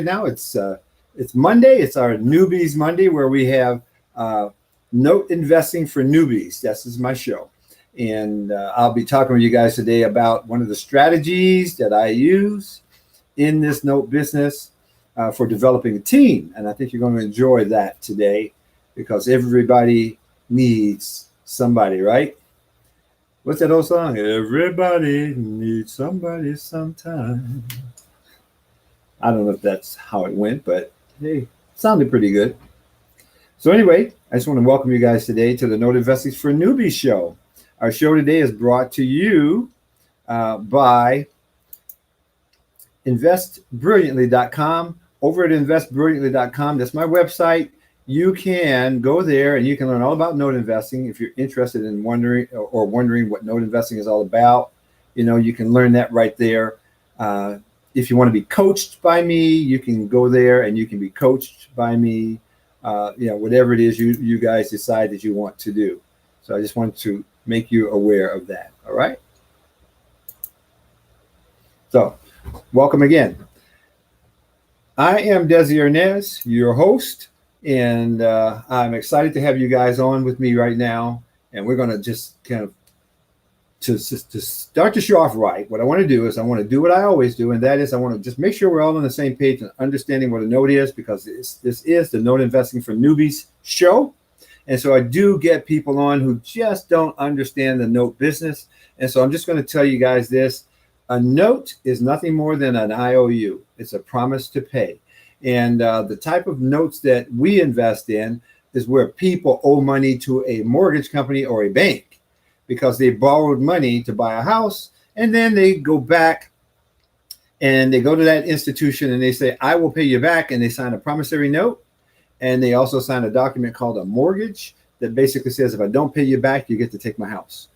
now. It's Monday. It's our Newbies Monday, where we have note investing for newbies. This is my show, and I'll be talking with you guys today about one of the strategies that I use in this note business for developing a team. And I think you're going to enjoy that today because everybody needs somebody, right? What's that old song? Everybody needs somebody sometime. I don't know if that's how it went, but hey, it sounded pretty good. So anyway, I just want to welcome you guys today to the Note Investing for Newbies show. Our show today is brought to you by investbrilliantly.com. Over at investbrilliantly.com, that's my website. You can go there and you can learn all about note investing. If you're interested in wondering what note investing is all about, you can learn that right there. If you want to be coached by me, you can go there and you can be coached by me. Whatever it is you guys decide that you want to do. So I just wanted to make you aware of that. All right. So welcome again. I am Desi Ernez, your host, and I'm excited to have you guys on with me right now. And we're going to just kind of to start the show off right. What I want to do is I want to do what I always do, and that is I want to just make sure we're all on the same page and understanding what a note is, because this is the Note Investing for Newbies show. And so I do get people on who just don't understand the note business. And so I'm just going to tell you guys this. A note is nothing more than an IOU. It's a promise to pay. And the type of notes that we invest in is where people owe money to a mortgage company or a bank because they borrowed money to buy a house, and then they go back and they go to that institution and they say, I will pay you back. And they sign a promissory note. And they also sign a document called a mortgage that basically says, if I don't pay you back, you get to take my house.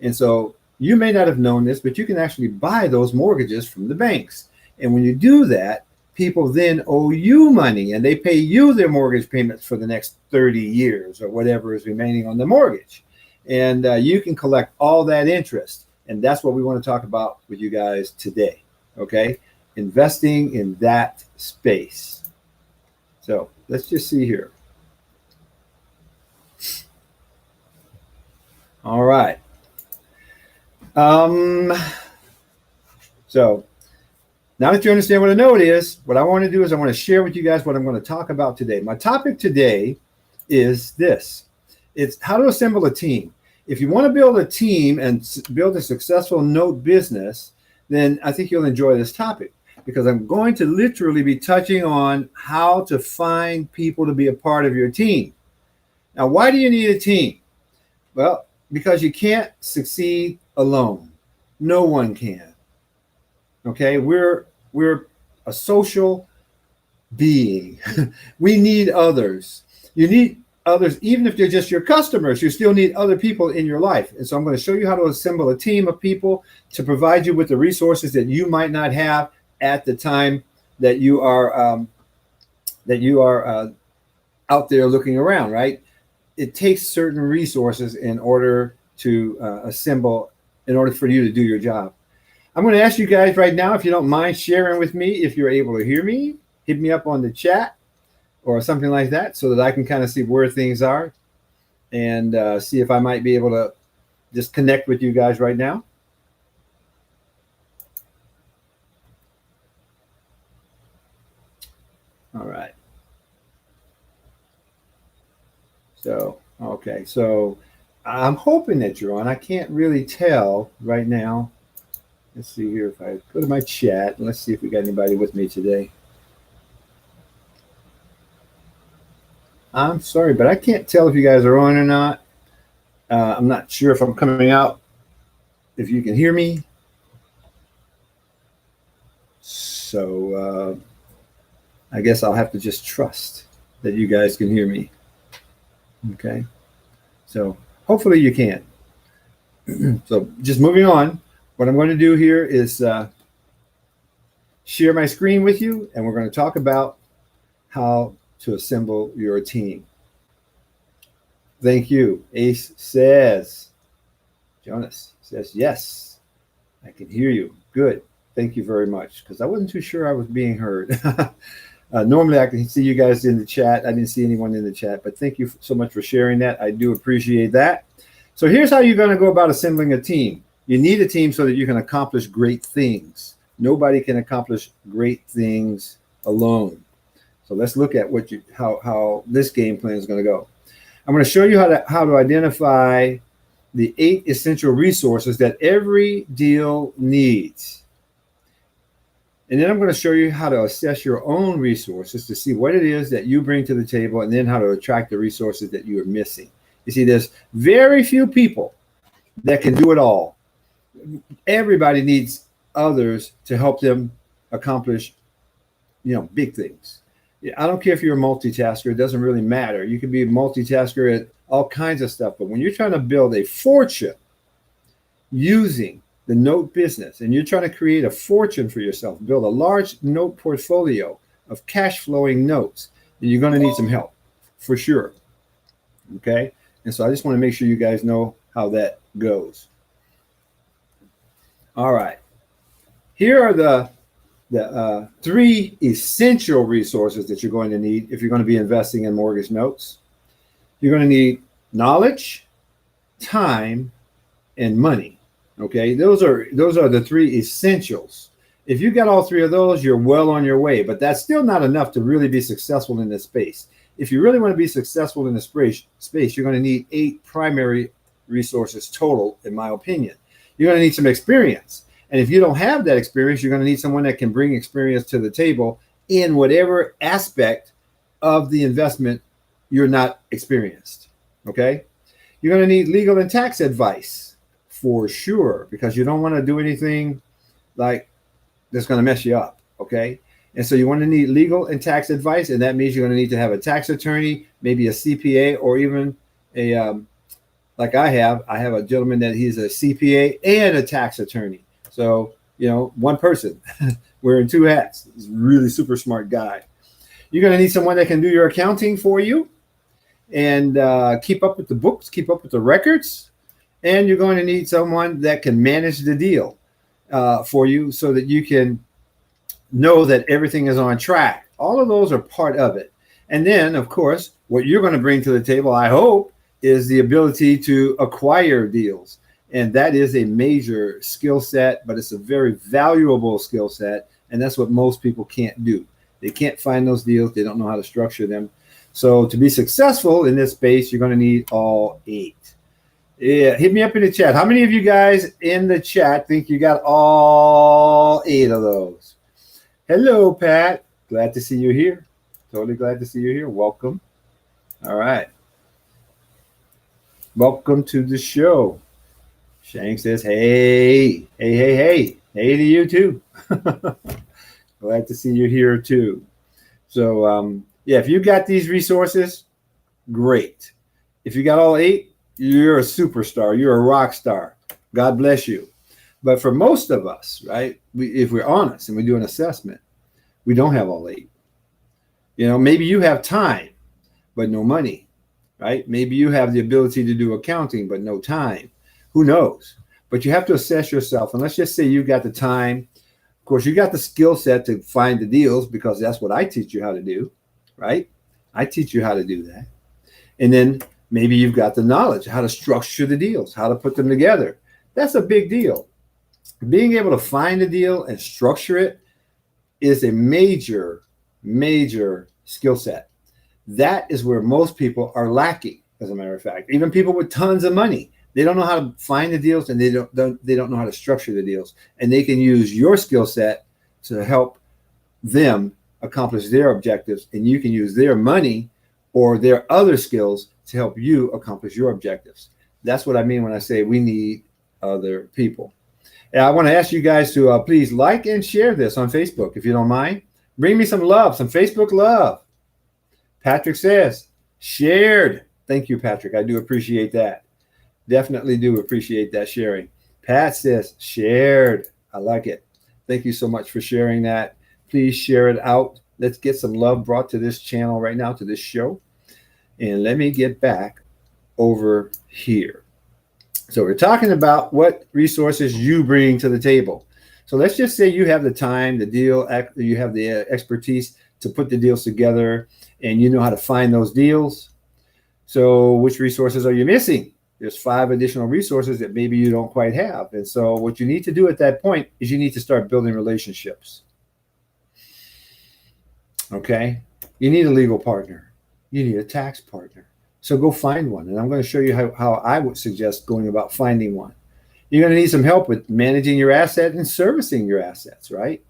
And so you may not have known this, but you can actually buy those mortgages from the banks. And when you do that, people then owe you money and they pay you their mortgage payments for the next 30 years or whatever is remaining on the mortgage. And you can collect all that interest. And that's what we want to talk about with you guys today. Okay. Investing in that space. So let's just see here. All right. So now that you understand what a note is, what I want to do is I want to share with you guys what I'm going to talk about today. My topic today is this. It's how to assemble a team. If you want to build a team and build a successful note business, then I think you'll enjoy this topic, because I'm going to literally be touching on how to find people to be a part of your team. Now, why do you need a team? Well, because you can't succeed alone. No one can. Okay, we're a social being. We need others. You need others, even if they're just your customers. You still need other people in your life. And so I'm going to show you how to assemble a team of people to provide you with the resources that you might not have at the time that you are out there looking around, right? It takes certain resources in order to assemble, in order for you to do your job. I'm going to ask you guys right now, if you don't mind sharing with me, if you're able to hear me, hit me up on the chat or something like that, so that I can kind of see where things are and see if I might be able to just connect with you guys right now. All right. So, okay. So I'm hoping that you're on. I can't really tell right now. Let's see here. If I go to my chat, let's see if we got anybody with me today. I'm sorry, but I can't tell if you guys are on or not. I'm not sure if I'm coming out, if you can hear me. So I guess I'll have to just trust that you guys can hear me. Okay. So hopefully you can. So just moving on, what I'm going to do here is share my screen with you, and we're going to talk about how to assemble your team. Thank you. Ace says, Jonas says, yes, I can hear you. Good. Thank you very much, because I wasn't too sure I was being heard. Normally I can see you guys in the chat. I didn't see anyone in the chat, but thank you so much for sharing that. I do appreciate that. So here's how you're going to go about assembling a team. You need a team so that you can accomplish great things. Nobody can accomplish great things alone. So let's look at how this game plan is going to go. I'm going to show you how to identify the 8 essential resources that every deal needs. And then I'm going to show you how to assess your own resources to see what it is that you bring to the table, and then how to attract the resources that you are missing. You see, there's very few people that can do it all. Everybody needs others to help them accomplish, big things. I don't care if you're a multitasker. It doesn't really matter. You can be a multitasker at all kinds of stuff. But when you're trying to build a fortune using the note business, and you're trying to create a fortune for yourself, build a large note portfolio of cash flowing notes, then you're going to need some help for sure. Okay. And so I just want to make sure you guys know how that goes. All right. Here are the 3 essential resources that you're going to need if you're going to be investing in mortgage notes. You're going to need knowledge, time, and money. Okay, those are the 3 essentials. If you got all 3 of those, you're well on your way, but that's still not enough to really be successful in this space. If you really want to be successful in this space, you're going to need 8 primary resources total, in my opinion. You're going to need some experience. And if you don't have that experience, you're going to need someone that can bring experience to the table in whatever aspect of the investment you're not experienced. Okay, you're going to need legal and tax advice. For sure, because you don't want to do anything like that's going to mess you up. Okay. And so you want to need legal and tax advice. And that means you're going to need to have a tax attorney, maybe a CPA, or even like I have a gentleman that he's a CPA and a tax attorney. So, one person wearing 2 hats. He's a really super smart guy. You're going to need someone that can do your accounting for you and keep up with the books, keep up with the records. And you're going to need someone that can manage the deal for you so that you can know that everything is on track. All of those are part of it. And then, of course, what you're going to bring to the table, I hope, is the ability to acquire deals. And that is a major skill set, but it's a very valuable skill set. And that's what most people can't do. They can't find those deals. They don't know how to structure them. So to be successful in this space, you're going to need all 8. Yeah, hit me up in the chat. How many of you guys in the chat think you got all 8 of those? Hello, Pat. Glad to see you here. Totally glad to see you here. Welcome. All right. Welcome to the show. Shang says, hey. Hey to you too. Glad to see you here too. So, if you got these resources, great. If you got all 8, you're a superstar. You're a rock star. God bless you. But for most of us, right, if we're honest and we do an assessment, we don't have all 8. Maybe you have time, but no money, right? Maybe you have the ability to do accounting, but no time. Who knows? But you have to assess yourself. And let's just say you got the time. Of course, you got the skill set to find the deals, because that's what I teach you how to do, right? I teach you how to do that. And then maybe you've got the knowledge, how to structure the deals, how to put them together. That's a big deal. Being able to find a deal and structure it is a major, major skill set. That is where most people are lacking, as a matter of fact. Even people with tons of money, they don't know how to find the deals, and they don't know how to structure the deals. And they can use your skill set to help them accomplish their objectives, and you can use their money or their other skills to help you accomplish your objectives. That's what I mean when I say we need other people. And I want to ask you guys to please like and share this on Facebook, if you don't mind. Bring me some love, some Facebook love. Patrick says, shared. Thank you, Patrick. I do appreciate that. Definitely do appreciate that sharing. Pat says, shared. I like it. Thank you so much for sharing that. Please share it out. Let's get some love brought to this channel right now, to this show. And let me get back over here. So we're talking about what resources you bring to the table. So let's just say you have the time, the deal, you have the expertise to put the deals together, and you know how to find those deals. So which resources are you missing? There's 5 additional resources that maybe you don't quite have. And so what you need to do at that point is you need to start building relationships. Okay? You need a legal partner. You need a tax partner. So go find one. And I'm going to show you how I would suggest going about finding one. You're going to need some help with managing your asset and servicing your assets, right?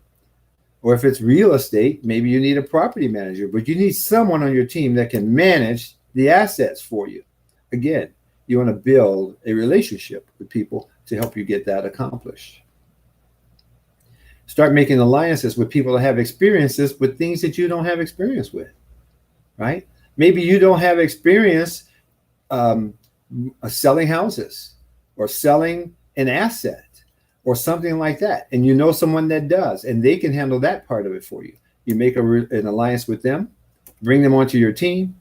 Or if it's real estate, maybe you need a property manager, but you need someone on your team that can manage the assets for you. Again, you want to build a relationship with people to help you get that accomplished. Start making alliances with people that have experiences with things that you don't have experience with, right? Maybe you don't have experience selling houses or selling an asset or something like that. And you know someone that does, and they can handle that part of it for you. You make an alliance with them, bring them onto your team.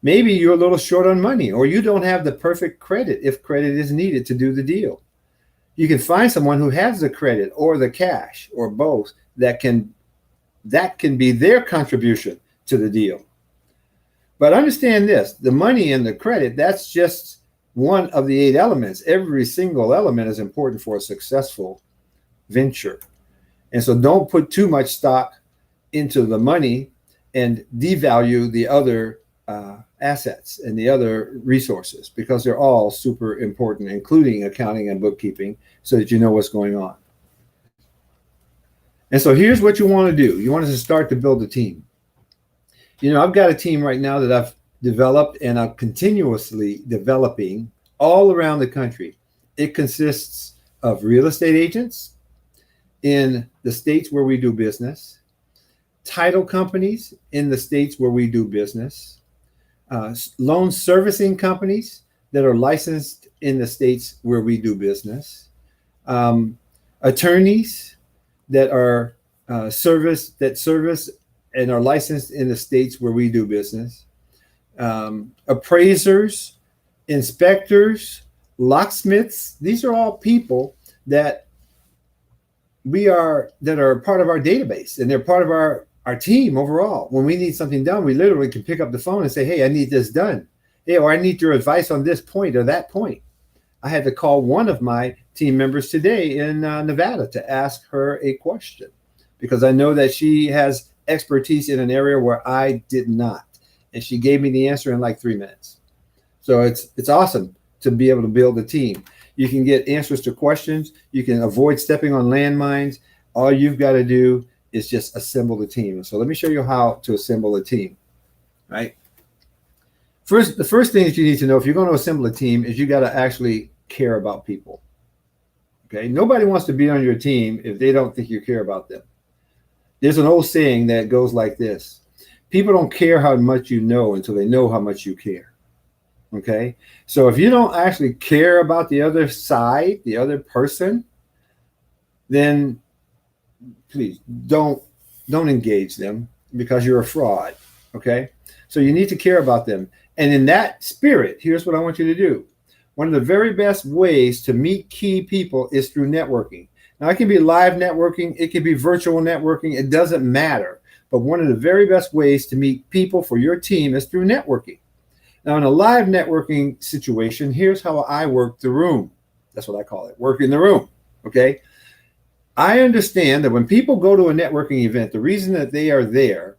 Maybe you're a little short on money, or you don't have the perfect credit if credit is needed to do the deal. You can find someone who has the credit or the cash or both that can be their contribution to the deal. But understand this, the money and the credit, that's just one of the 8 elements. Every single element is important for a successful venture. And so don't put too much stock into the money and devalue the other assets and the other resources, because they're all super important, including accounting and bookkeeping, so that you know what's going on. And so here's what you want to do. You want to start to build a team. You know, I've got a team right now that I've developed and I'm continuously developing all around the country. It consists of real estate agents in the states where we do business, title companies in the states where we do business, loan servicing companies that are licensed in the states where we do business, attorneys that are service and are licensed in the states where we do business, appraisers, inspectors, locksmiths. These are all people that are part of our database, and they're part of our team overall. When we need something done, we literally can pick up the phone and say, hey, I need this done. Hey, or I need your advice on this point or that point. I had to call one of my team members today in Nevada to ask her a question, because I know that she has expertise in an area where I did not. And she gave me the answer in like 3 minutes. So it's awesome to be able to build a team. You can get answers to questions. You can avoid stepping on landmines. All you've got to do is just assemble the team. So let me show you how to assemble a team, right? The first thing that you need to know if you're going to assemble a team is you got to actually care about people, okay? Nobody wants to be on your team if they don't think you care about them. There's an old saying that goes like this: people don't care how much you know until they know how much you care, okay? So if you don't actually care about the other side, the other person, then please don't engage them, because you're a fraud, okay? So you need to care about them. And in that spirit, here's what I want you to do. One of the very best ways to meet key people is through networking. Now, it can be live networking. It can be virtual networking. It doesn't matter. But one of the very best ways to meet people for your team is through networking. Now, in a live networking situation, here's how I work the room. That's what I call it, work in the room, okay? I understand that when people go to a networking event, the reason that they are there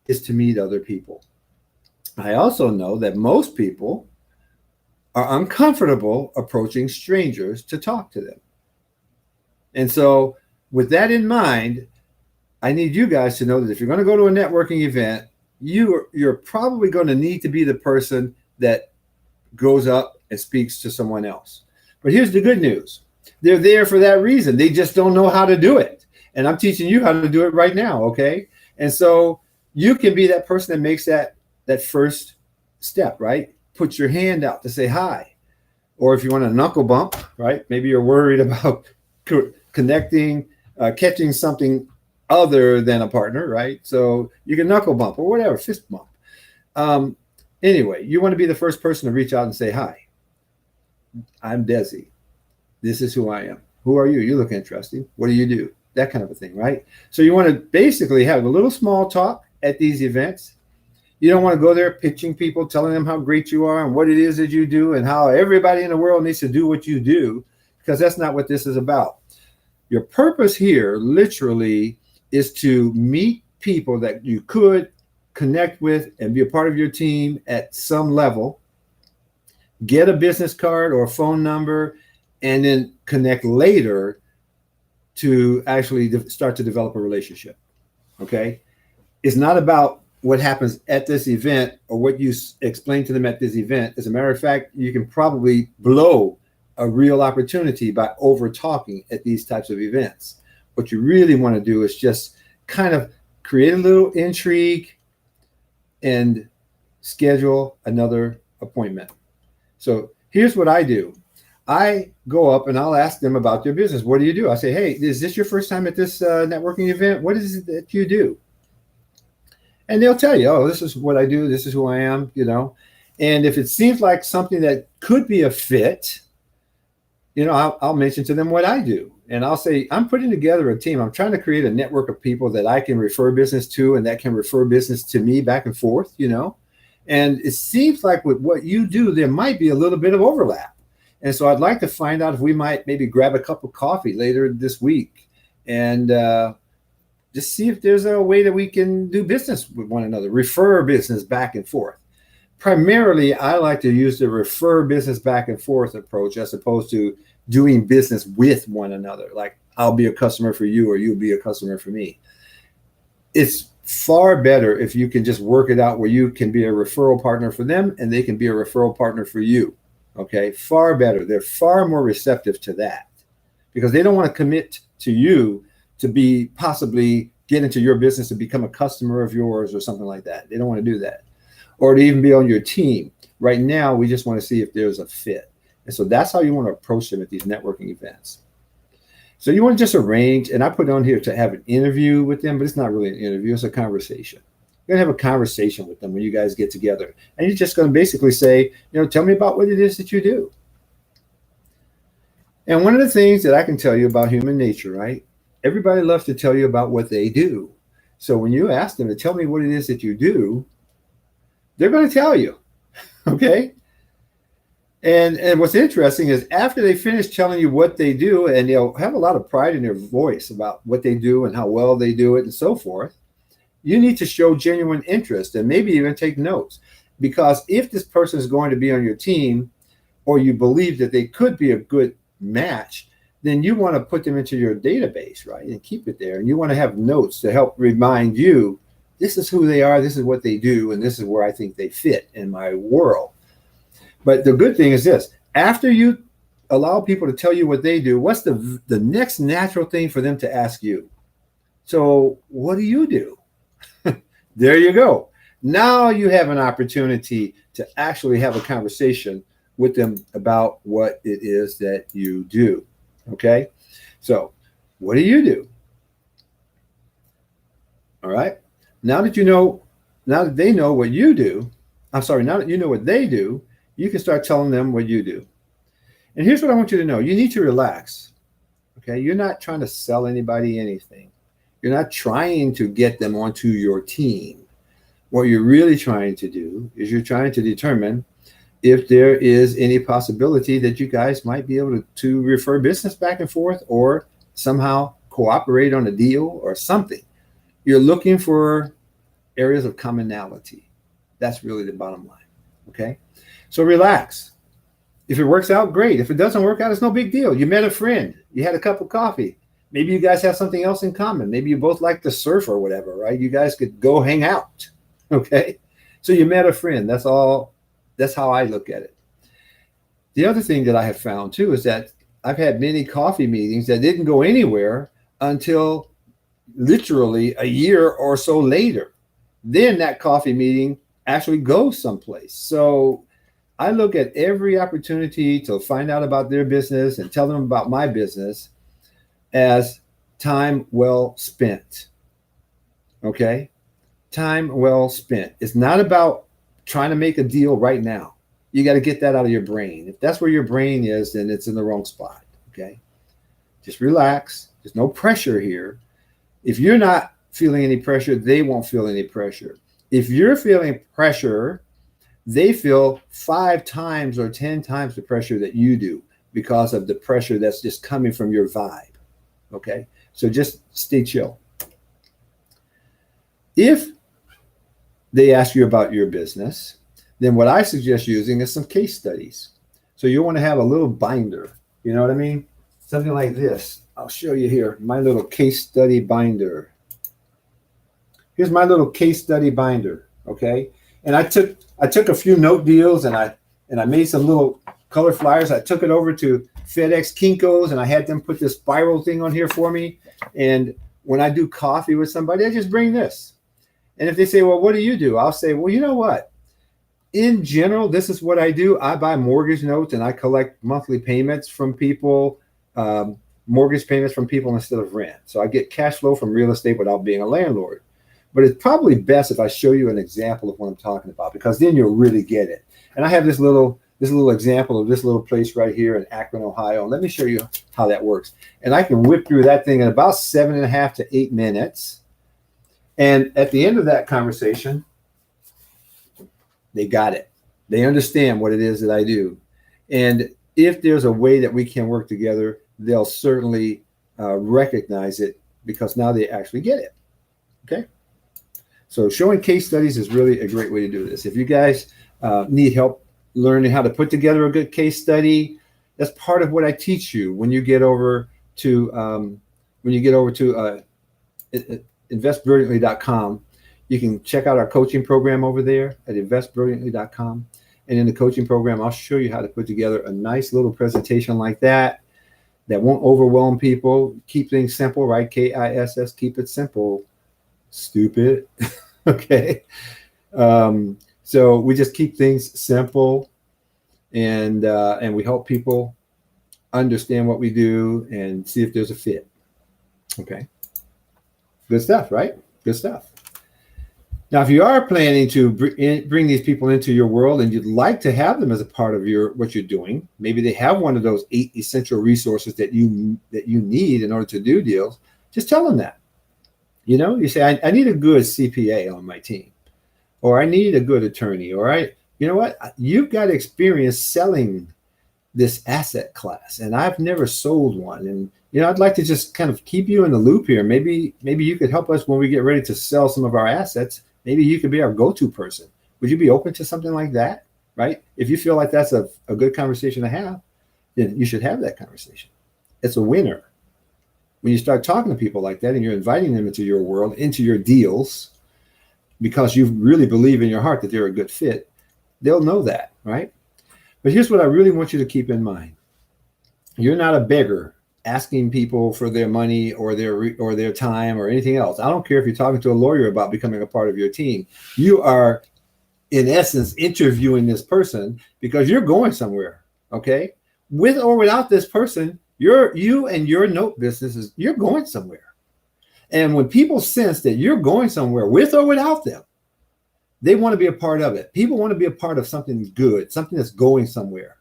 is to meet other people. I also know that most people are uncomfortable approaching strangers to talk to them. And so with that in mind, I need you guys to know that if you're going to go to a networking event, you're probably going to need to be the person that goes up and speaks to someone else. But here's the good news. They're there for that reason. They just don't know how to do it. And I'm teaching you how to do it right now, okay? And so you can be that person that makes that first step, right? Put your hand out to say hi. Or if you want a knuckle bump, right? Maybe you're worried about connecting, catching something other than a partner, right? So you can knuckle bump or whatever, fist bump. Anyway, you want to be the first person to reach out and say, hi, I'm Desi. This is who I am. Who are you? You look interesting. What do you do? That kind of a thing, right? So you want to basically have a little small talk, at these events. You don't want to go there pitching people, telling them how great you are and what it is that you do and how everybody in the world needs to do what you do, because that's not what this is about. Your purpose here literally is to meet people that you could connect with and be a part of your team at some level, get a business card or a phone number, and then connect later to actually start to develop a relationship. Okay? It's not about what happens at this event or what you explain to them at this event. As a matter of fact, you can probably blow a real opportunity by over talking at these types of events. What you really want to do is just kind of create a little intrigue and schedule another appointment. So here's what I do. I go up and I'll ask them about their business. What do you do? I say, hey, is this your first time at this networking event? What is it that you do? And they'll tell you, oh, this is what I do. This is who I am, you know. And if it seems like something that could be a fit, you know, I'll mention to them what I do. And I'll say, I'm putting together a team. I'm trying to create a network of people that I can refer business to and that can refer business to me back and forth, you know. And it seems like with what you do, there might be a little bit of overlap. And so I'd like to find out if we might maybe grab a cup of coffee later this week and just see if there's a way that we can do business with one another, refer business back and forth. Primarily, I like to use the refer business back and forth approach as opposed to doing business with one another. Like I'll be a customer for you or you'll be a customer for me. It's far better if you can just work it out where you can be a referral partner for them and they can be a referral partner for you. Okay, far better. They're far more receptive to that because they don't want to commit to you to be possibly get into your business and become a customer of yours or something like that. They don't want to do that. Or to even be on your team. Right now, we just want to see if there's a fit. And so that's how you want to approach them at these networking events. So you want to just arrange, and I put on here to have an interview with them, but it's not really an interview, it's a conversation. You're going to have a conversation with them when you guys get together. And you're just going to basically say, you know, tell me about what it is that you do. And one of the things that I can tell you about human nature, right? Everybody loves to tell you about what they do. So when you ask them to tell me what it is that you do, they're going to tell you, okay? And what's interesting is after they finish telling you what they do, and they'll have a lot of pride in their voice about what they do and how well they do it and so forth, you need to show genuine interest and maybe even take notes. Because if this person is going to be on your team or you believe that they could be a good match, then you want to put them into your database, right? And keep it there. And you want to have notes to help remind you, this is who they are, this is what they do, and this is where I think they fit in my world. But the good thing is this, after you allow people to tell you what they do, what's the next natural thing for them to ask you? So what do you do? There you go. Now you have an opportunity to actually have a conversation with them about what it is that you do. Okay? So what do you do? All right? Now that they know what you do, now that you know what they do, you can start telling them what you do. And here's what I want you to know. You need to relax. Okay? You're not trying to sell anybody anything. You're not trying to get them onto your team. What you're really trying to do is you're trying to determine if there is any possibility that you guys might be able to refer business back and forth or somehow cooperate on a deal or something. You're looking for areas of commonality. That's really the bottom line. Okay? So relax. If it works out, great. If it doesn't work out, it's no big deal. You met a friend. You had a cup of coffee. Maybe you guys have something else in common. Maybe you both like to surf or whatever, right? You guys could go hang out, okay? So you met a friend. That's all. That's how I look at it. The other thing that I have found too is that I've had many coffee meetings that didn't go anywhere until literally a year or so later. Then that coffee meeting actually goes someplace. So I look at every opportunity to find out about their business and tell them about my business as time well spent. Okay? Time well spent. It's not about trying to make a deal right now. You got to get that out of your brain. If that's where your brain is, then it's in the wrong spot. Okay? Just relax. There's no pressure here. If you're not feeling any pressure, they won't feel any pressure. If you're feeling pressure, they feel 5 times or 10 times the pressure that you do because of the pressure that's just coming from your vibe. Okay, so just stay chill. If they ask you about your business, then what I suggest using is some case studies. So you want to have a little binder, you know what I mean? Something like this. I'll show you here, my little case study binder. Here's my little case study binder, okay? And I took a few note deals and I made some little color flyers. I took it over to FedEx Kinko's and I had them put this spiral thing on here for me. And when I do coffee with somebody, I just bring this. And if they say, well, what do you do? I'll say, well, you know what? In general, this is what I do. I buy mortgage notes and I collect monthly payments from people, mortgage payments from people instead of rent. So I get cash flow from real estate without being a landlord. But it's probably best if I show you an example of what I'm talking about, because then you'll really get it. And I have this little example of this little place right here in Akron, Ohio. And let me show you how that works. And I can whip through that thing in about 7.5 to 8 minutes. And at the end of that conversation, they got it. They understand what it is that I do. And if there's a way that we can work together, they'll certainly recognize it, because now they actually get it. Okay. So showing case studies is really a great way to do this. If you guys need help learning how to put together a good case study, that's part of what I teach you when you get over to investbrilliantly.com. You can check out our coaching program over there at investbrilliantly.com. And in the coaching program, I'll show you how to put together a nice little presentation like that won't overwhelm people. Keep things simple, right? KISS, keep it simple. Stupid. Okay. So we just keep things simple, and we help people understand what we do and see if there's a fit. Okay. Good stuff, right? Good stuff. Now, if you are planning to bring these people into your world and you'd like to have them as a part of what you're doing, maybe they have one of those 8 essential resources that you need in order to do deals, just tell them that. You know, you say, I need a good CPA on my team, or I need a good attorney, or you know what? You've got experience selling this asset class, and I've never sold one. And, you know, I'd like to just kind of keep you in the loop here. Maybe you could help us when we get ready to sell some of our assets. Maybe you could be our go-to person. Would you be open to something like that? Right? If you feel like that's a good conversation to have, then you should have that conversation. It's a winner. When you start talking to people like that and you're inviting them into your world, into your deals, because you really believe in your heart that they're a good fit, they'll know that, right? But here's what I really want you to keep in mind. You're not a beggar asking people for their money or their time or anything else. I don't care if you're talking to a lawyer about becoming a part of your team. You are, in essence, interviewing this person because you're going somewhere, okay? With or without this person, you and your note businesses, you're going somewhere. And when people sense that you're going somewhere with or without them, they want to be a part of it. People want to be a part of something good, something that's going somewhere.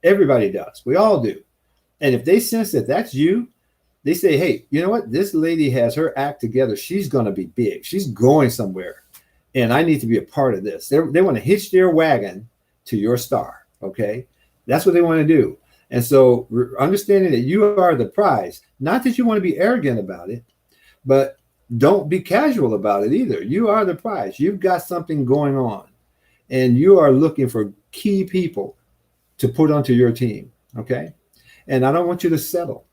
Everybody does. We all do. And if they sense that that's you, they say, hey, you know what? This lady has her act together. She's going to be big. She's going somewhere. And I need to be a part of this. They want to hitch their wagon to your star. Okay. That's what they want to do. And so understanding that you are the prize, not that you want to be arrogant about it, but don't be casual about it either. You are the prize. You've got something going on, and you are looking for key people to put onto your team. Okay. And I don't want you to settle.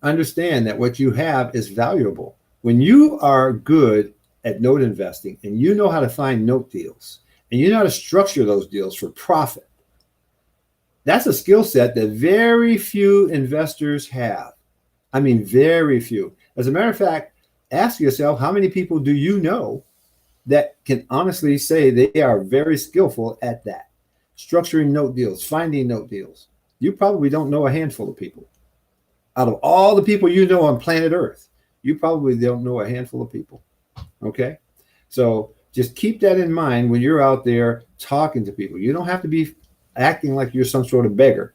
Understand that what you have is valuable. When you are good at note investing and you know how to find note deals and you know how to structure those deals for profit, that's a skill set that very few investors have. I mean, very few. As a matter of fact, ask yourself, how many people do you know that can honestly say they are very skillful at that? Structuring note deals, finding note deals. You probably don't know a handful of people. Out of all the people you know on planet Earth, you probably don't know a handful of people. Okay? So just keep that in mind when you're out there talking to people. You don't have to be acting like you're some sort of beggar.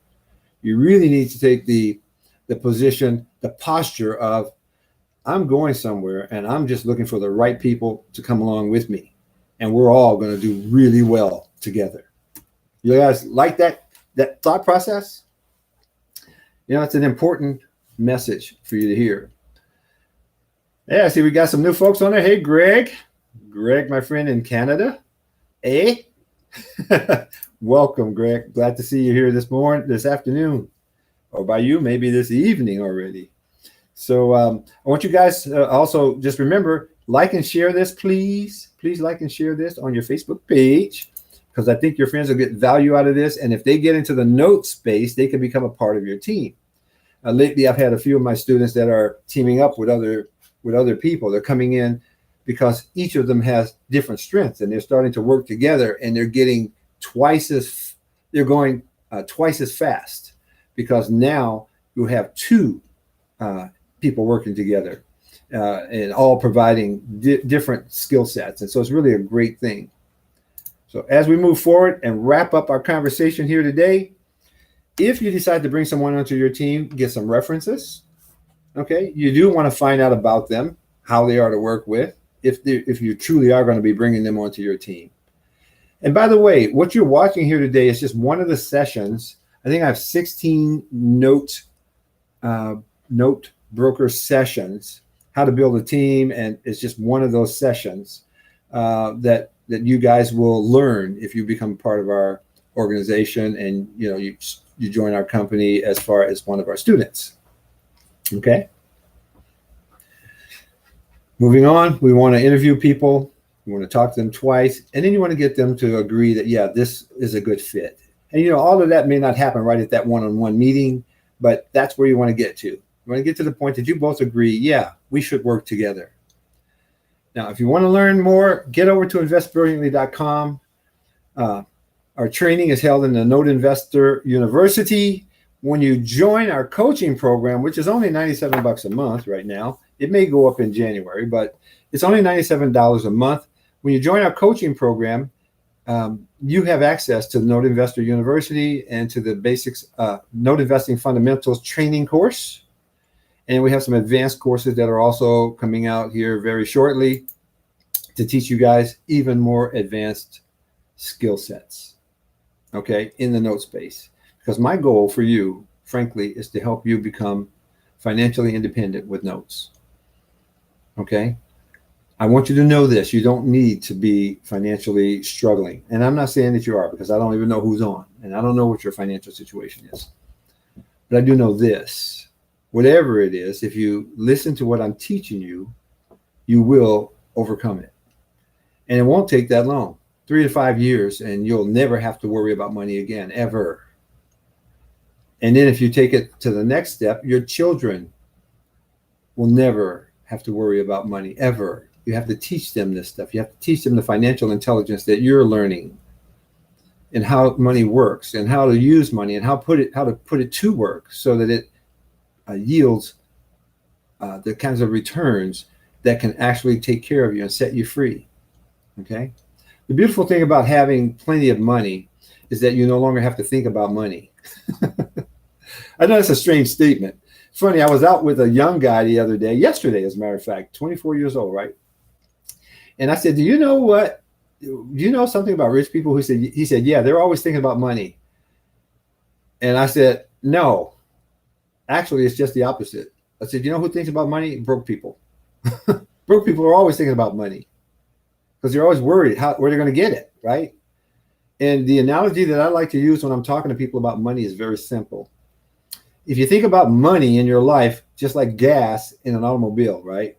You really need to take the position, the posture of, I'm going somewhere and I'm just looking for the right people to come along with me. And we're all going to do really well together. You guys like that thought process? It's an important message for you to hear. Yeah, see, we got some new folks on there. Hey, Greg, my friend in Canada. Eh? Welcome, Greg. Glad to see you here this afternoon, or by you, maybe this evening already. So I want you guys also just remember, like and share this, please. Please like and share this on your Facebook page, because I think your friends will get value out of this. And if they get into the note space, they can become a part of your team. Lately, I've had a few of my students that are teaming up with other people. They're coming in because each of them has different strengths, and they're starting to work together, and they're going twice as fast, because now you have two people working together and all providing different skill sets. And so it's really a great thing. So as we move forward and wrap up our conversation here today, if you decide to bring someone onto your team, get some references. Okay, you do want to find out about them, how they are to work with, if you truly are going to be bringing them onto your team. And by the way, what you're watching here today is just one of the sessions. I think I have 16 note broker sessions, how to build a team, and it's just one of those sessions that you guys will learn if you become part of our organization and you join our company as far as one of our students. Okay. Moving on, we want to interview people. We want to talk to them twice, and then you want to get them to agree that, yeah, this is a good fit. And all of that may not happen right at that one-on-one meeting, but that's where you want to get to. You want to get to the point that you both agree, yeah, we should work together. Now, if you want to learn more, get over to investbrilliantly.com. Our training is held in the Note Investor University. When you join our coaching program, which is only $97 a month right now, it may go up in January, but it's only $97 a month. When you join our coaching program, you have access to the Note Investor University and to the basics Note Investing Fundamentals training course. And we have some advanced courses that are also coming out here very shortly to teach you guys even more advanced skill sets, okay, in the note space. Because my goal for you, frankly, is to help you become financially independent with notes, okay? I want you to know this. You don't need to be financially struggling. And I'm not saying that you are, because I don't even know who's on, and I don't know what your financial situation is. But I do know this. Whatever it is, if you listen to what I'm teaching you, you will overcome it. And it won't take that long, 3 to 5 years, and you'll never have to worry about money again, ever. And then if you take it to the next step, your children will never have to worry about money, ever. You have to teach them this stuff. You have to teach them the financial intelligence that you're learning, and how money works, and how to use money, and how to put it to work so that it yields the kinds of returns that can actually take care of you and set you free. Okay. The beautiful thing about having plenty of money is that you no longer have to think about money. I know that's a strange statement. Funny, I was out with a young guy yesterday, as a matter of fact, 24 years old, right? And I said, do you know something about rich people? He said, yeah, they're always thinking about money. And I said, no, actually, it's just the opposite. I said, you know who thinks about money? Broke people. Broke people are always thinking about money, because they're always worried where they're going to get it, right? And the analogy that I like to use when I'm talking to people about money is very simple. If you think about money in your life, just like gas in an automobile, right?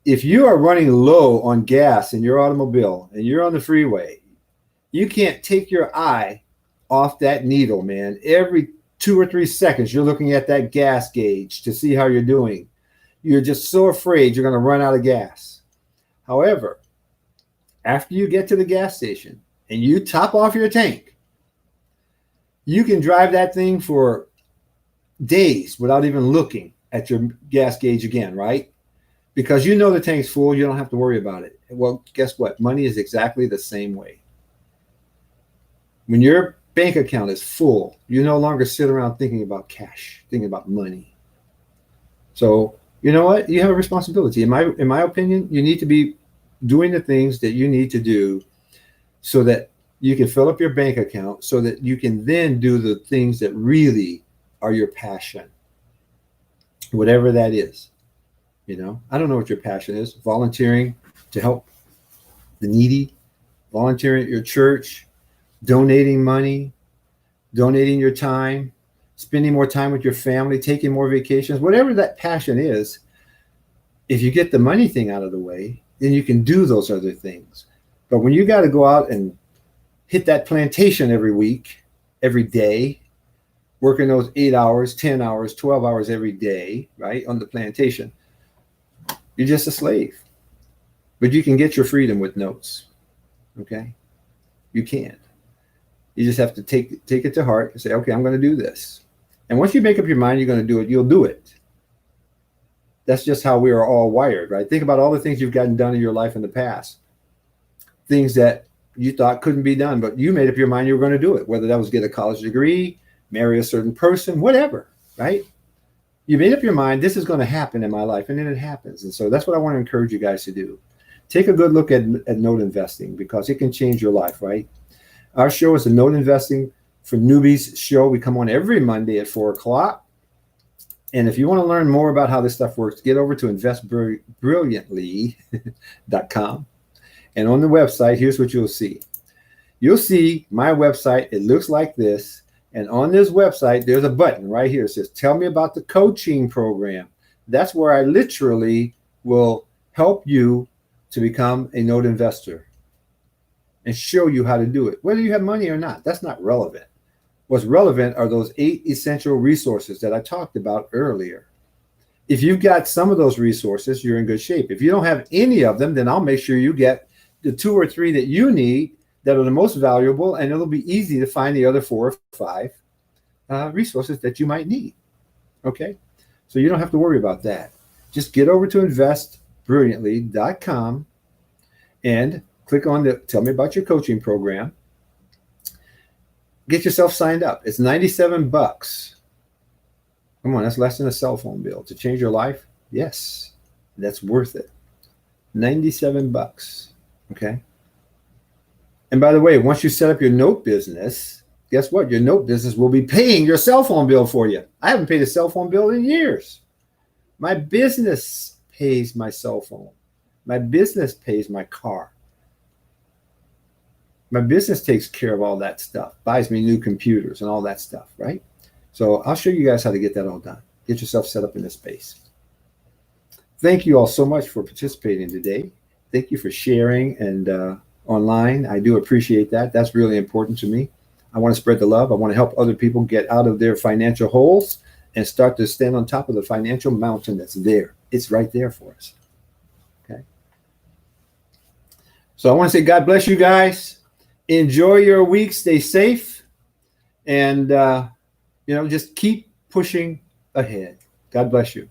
If you are running low on gas in your automobile and you're on the freeway, you can't take your eye off that needle, man. Every 2 or 3 seconds, you're looking at that gas gauge to see how you're doing. You're just so afraid you're going to run out of gas. However, after you get to the gas station and you top off your tank, you can drive that thing for days without even looking at your gas gauge again, right? Because you know the tank's full, you don't have to worry about it. Well, guess what? Money is exactly the same way. When your bank account is full, you no longer sit around thinking about cash, thinking about money. So You know what? You have a responsibility. In my opinion, you need to be doing the things that you need to do so that you can fill up your bank account so that you can then do the things that really are your passion, whatever that is. I don't know what your passion is. Volunteering to help the needy, volunteering at your church, donating money, donating your time, spending more time with your family, taking more vacations, whatever that passion is. If you get the money thing out of the way, then you can do those other things. But when you got to go out and hit that plantation every week, every day, working those 8 hours, 10 hours, 12 hours every day, right, on the plantation, you're just a slave. But you can get your freedom with notes. Okay? You can. You just have to take it to heart and say, okay, I'm going to do this. And once you make up your mind you're going to do it, you'll do it. That's just how we are all wired, right? Think about all the things you've gotten done in your life in the past. Things that you thought couldn't be done, but you made up your mind you were going to do it, whether that was get a college degree, marry a certain person, whatever, right? You made up your mind, this is going to happen in my life, and then it happens. And so that's what I want to encourage you guys to do. Take a good look at note investing because it can change your life, right? Our show is a note investing for newbies show. We come on every Monday at 4 o'clock. And if you want to learn more about how this stuff works, get over to investbrilliantly.com. And on the website, here's what you'll see. You'll see my website. It looks like this. And on this website, there's a button right here. It says, tell me about the coaching program. That's where I literally will help you to become a note investor and show you how to do it. Whether you have money or not, that's not relevant. What's relevant are those 8 essential resources that I talked about earlier. If you've got some of those resources, you're in good shape. If you don't have any of them, then I'll make sure you get the 2 or 3 that you need that are the most valuable, and it'll be easy to find the other 4 or 5 resources that you might need. Okay? So you don't have to worry about that. Just get over to investbrilliantly.com and click on the tell me about your coaching program. Get yourself signed up. It's $97. Come on, that's less than a cell phone bill. To change your life? Yes, that's worth it. $97. Okay? And by the way, once you set up your note business, guess what? Your note business will be paying your cell phone bill for you. I haven't paid a cell phone bill in years. My business pays my cell phone. My business pays my car. My business takes care of all that stuff, buys me new computers and all that stuff, right? So I'll show you guys how to get that all done. Get yourself set up in this space. Thank you all so much for participating today. Thank you for sharing and online. I do appreciate that. That's really important to me. I want to spread the love. I want to help other people get out of their financial holes and start to stand on top of the financial mountain that's there. It's right there for us. Okay. So I want to say God bless you guys. Enjoy your week. Stay safe. And, just keep pushing ahead. God bless you.